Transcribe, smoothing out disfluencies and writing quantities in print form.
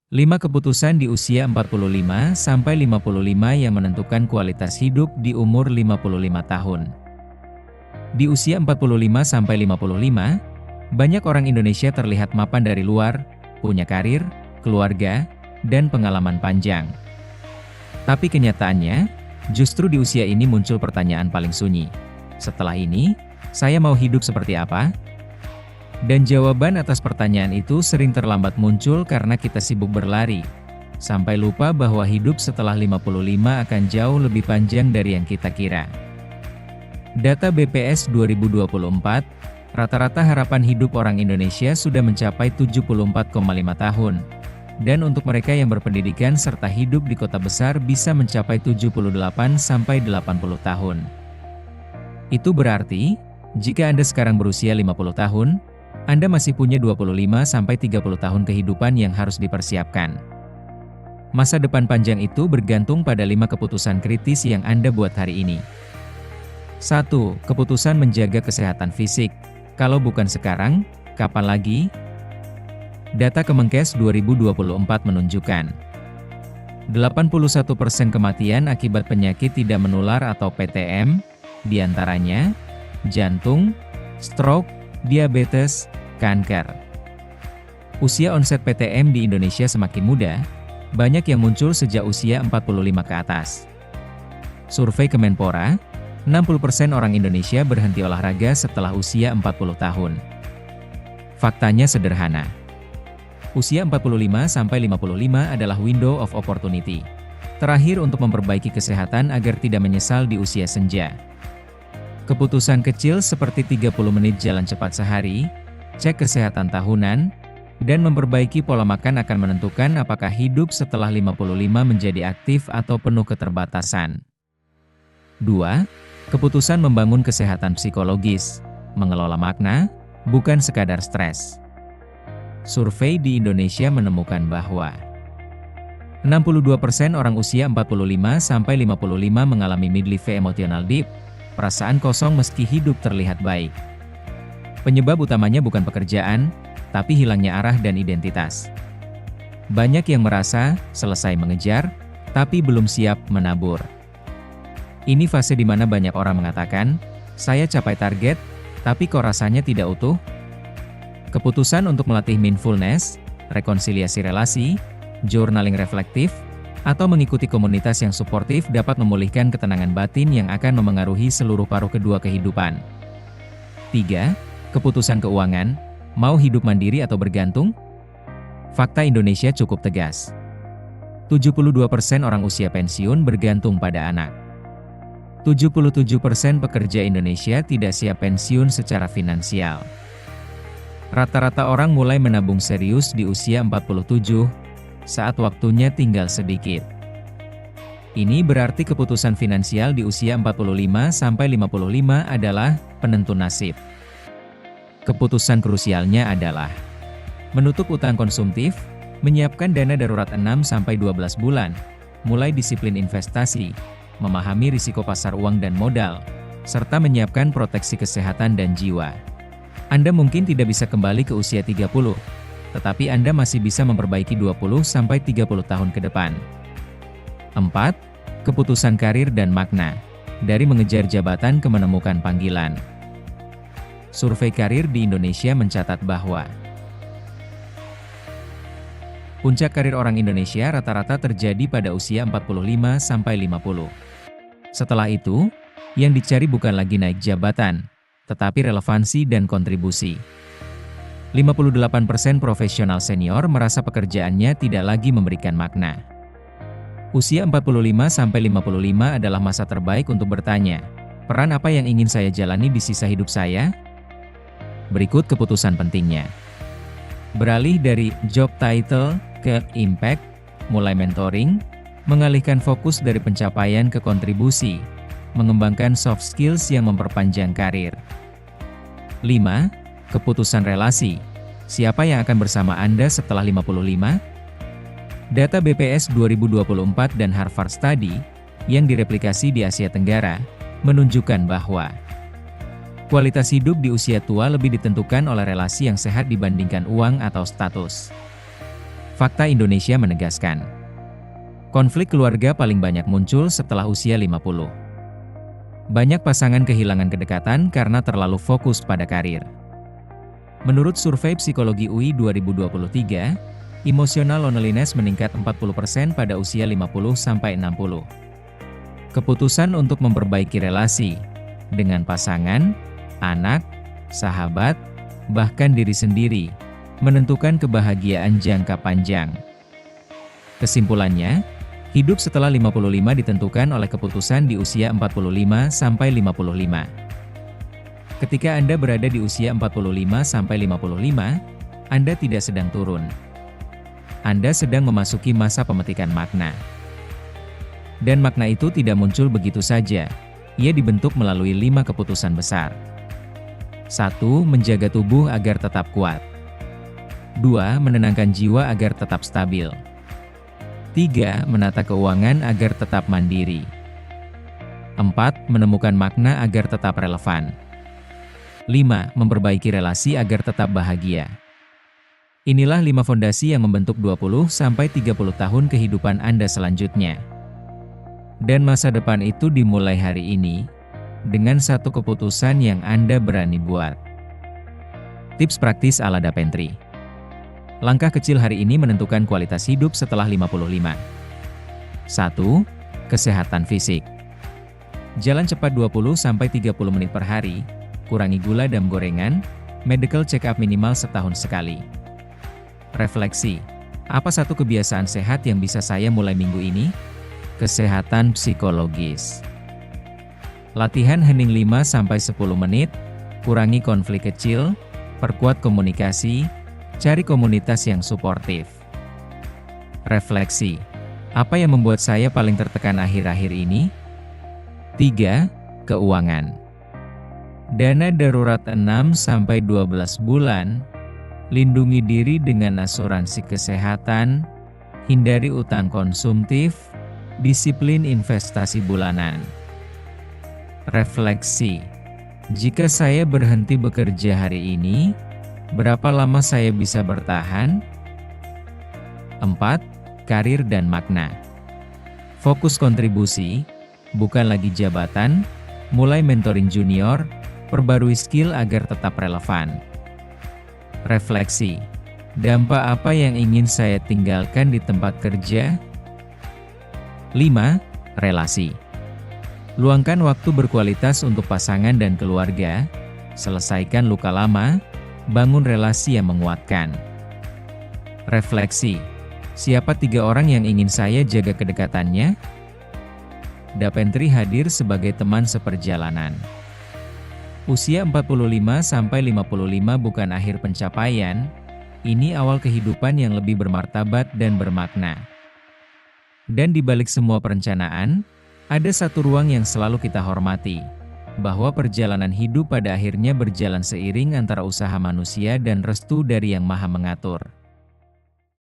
5 keputusan di usia 45-55 yang menentukan kualitas hidup di umur 55 tahun. Di usia 45-55, banyak orang Indonesia terlihat mapan dari luar, punya karir, keluarga, dan pengalaman panjang. Tapi kenyataannya, justru di usia ini muncul pertanyaan paling sunyi. Setelah ini, saya mau hidup seperti apa? Dan jawaban atas pertanyaan itu sering terlambat muncul karena kita sibuk berlari, sampai lupa bahwa hidup setelah 55 akan jauh lebih panjang dari yang kita kira. Data BPS 2024, rata-rata harapan hidup orang Indonesia sudah mencapai 74,5 tahun. Dan untuk mereka yang berpendidikan serta hidup di kota besar bisa mencapai 78-80 tahun. Itu berarti, jika Anda sekarang berusia 50 tahun, Anda masih punya 25-30 tahun kehidupan yang harus dipersiapkan. Masa depan panjang itu bergantung pada 5 keputusan kritis yang Anda buat hari ini. 1. Keputusan menjaga kesehatan fisik. Kalau bukan sekarang, kapan lagi? Data Kemenkes 2024 menunjukkan 81% kematian akibat penyakit tidak menular atau PTM, diantaranya jantung, stroke, diabetes, kanker. Usia onset PTM di Indonesia semakin muda, banyak yang muncul sejak usia 45 ke atas. Survei Kemenpora, 60% orang Indonesia berhenti olahraga setelah usia 40 tahun. Faktanya sederhana. Usia 45-55 adalah window of opportunity terakhir untuk memperbaiki kesehatan agar tidak menyesal di usia senja. Keputusan kecil seperti 30 menit jalan cepat sehari, cek kesehatan tahunan, dan memperbaiki pola makan akan menentukan apakah hidup setelah 55 menjadi aktif atau penuh keterbatasan. 2. Keputusan membangun kesehatan psikologis, mengelola makna, bukan sekadar stres. Survei di Indonesia menemukan bahwa 62% orang usia 45-55 mengalami midlife emotional dip, perasaan kosong meski hidup terlihat baik. Penyebab utamanya bukan pekerjaan, tapi hilangnya arah dan identitas. Banyak yang merasa selesai mengejar, tapi belum siap menabur. Ini fase di mana banyak orang mengatakan, saya capai target, tapi kok rasanya tidak utuh? Keputusan untuk melatih mindfulness, rekonsiliasi relasi, journaling reflektif, atau mengikuti komunitas yang suportif dapat memulihkan ketenangan batin yang akan memengaruhi seluruh paruh kedua kehidupan. 3. Keputusan keuangan, mau hidup mandiri atau bergantung? Fakta Indonesia cukup tegas. 72% orang usia pensiun bergantung pada anak. 77% pekerja Indonesia tidak siap pensiun secara finansial. Rata-rata orang mulai menabung serius di usia 47, saat waktunya tinggal sedikit. Ini berarti keputusan finansial di usia 45-55 adalah penentu nasib. Keputusan krusialnya adalah menutup utang konsumtif, menyiapkan dana darurat 6-12 bulan, mulai disiplin investasi, memahami risiko pasar uang dan modal, serta menyiapkan proteksi kesehatan dan jiwa. Anda mungkin tidak bisa kembali ke usia 30, tetapi Anda masih bisa memperbaiki 20-30 tahun ke depan. 4. Keputusan karir dan makna, dari mengejar jabatan ke menemukan panggilan. Survei karir di Indonesia mencatat bahwa puncak karir orang Indonesia rata-rata terjadi pada usia 45-50. Setelah itu, yang dicari bukan lagi naik jabatan, tetapi relevansi dan kontribusi. 58% profesional senior merasa pekerjaannya tidak lagi memberikan makna. Usia 45-55 adalah masa terbaik untuk bertanya, peran apa yang ingin saya jalani di sisa hidup saya? Berikut keputusan pentingnya. Beralih dari job title ke impact, mulai mentoring, mengalihkan fokus dari pencapaian ke kontribusi, mengembangkan soft skills yang memperpanjang karir. 5. Keputusan relasi. Siapa yang akan bersama Anda setelah 55? Data BPS 2024 dan Harvard Study, yang direplikasi di Asia Tenggara, menunjukkan bahwa kualitas hidup di usia tua lebih ditentukan oleh relasi yang sehat dibandingkan uang atau status. Fakta Indonesia menegaskan, konflik keluarga paling banyak muncul setelah usia 50. Banyak pasangan kehilangan kedekatan karena terlalu fokus pada karir. Menurut survei psikologi UI 2023, emotional loneliness meningkat 40% pada usia 50-60. Keputusan untuk memperbaiki relasi dengan pasangan, anak, sahabat, bahkan diri sendiri, menentukan kebahagiaan jangka panjang. Kesimpulannya, hidup setelah 55 ditentukan oleh keputusan di usia 45-55. Ketika Anda berada di usia 45-55, Anda tidak sedang turun. Anda sedang memasuki masa pemetikan makna. Dan makna itu tidak muncul begitu saja, ia dibentuk melalui 5 keputusan besar. 1. Menjaga tubuh agar tetap kuat. 2. Menenangkan jiwa agar tetap stabil. 3. Menata keuangan agar tetap mandiri. 4. Menemukan makna agar tetap relevan. 5. Memperbaiki relasi agar tetap bahagia. Inilah 5 fondasi yang membentuk 20-30 tahun kehidupan Anda selanjutnya. Dan masa depan itu dimulai hari ini, dengan satu keputusan yang Anda berani buat. Tips praktis ala Da Pentri. Langkah kecil hari ini menentukan kualitas hidup setelah 55. 1. Kesehatan fisik. Jalan cepat 20-30 menit per hari, kurangi gula dan gorengan, medical check up minimal setahun sekali. Refleksi. Apa satu kebiasaan sehat yang bisa saya mulai minggu ini? Kesehatan psikologis. Latihan hening 5-10 menit, kurangi konflik kecil, perkuat komunikasi, cari komunitas yang suportif. Refleksi. Apa yang membuat saya paling tertekan akhir-akhir ini? 3. Keuangan. Dana darurat 6-12 bulan, lindungi diri dengan asuransi kesehatan, hindari utang konsumtif, disiplin investasi bulanan. Refleksi. Jika saya berhenti bekerja hari ini, berapa lama saya bisa bertahan? 4. Karir dan makna. Fokus kontribusi, bukan lagi jabatan, mulai mentoring junior, perbarui skill agar tetap relevan. Refleksi. Dampak apa yang ingin saya tinggalkan di tempat kerja? 5. Relasi. Luangkan waktu berkualitas untuk pasangan dan keluarga, selesaikan luka lama, bangun relasi yang menguatkan. Refleksi. Siapa 3 orang yang ingin saya jaga kedekatannya? Da Pentri hadir sebagai teman seperjalanan. Usia 45-55 bukan akhir pencapaian, ini awal kehidupan yang lebih bermartabat dan bermakna. Dan di balik semua perencanaan, ada satu ruang yang selalu kita hormati, bahwa perjalanan hidup pada akhirnya berjalan seiring antara usaha manusia dan restu dari Yang Maha Mengatur.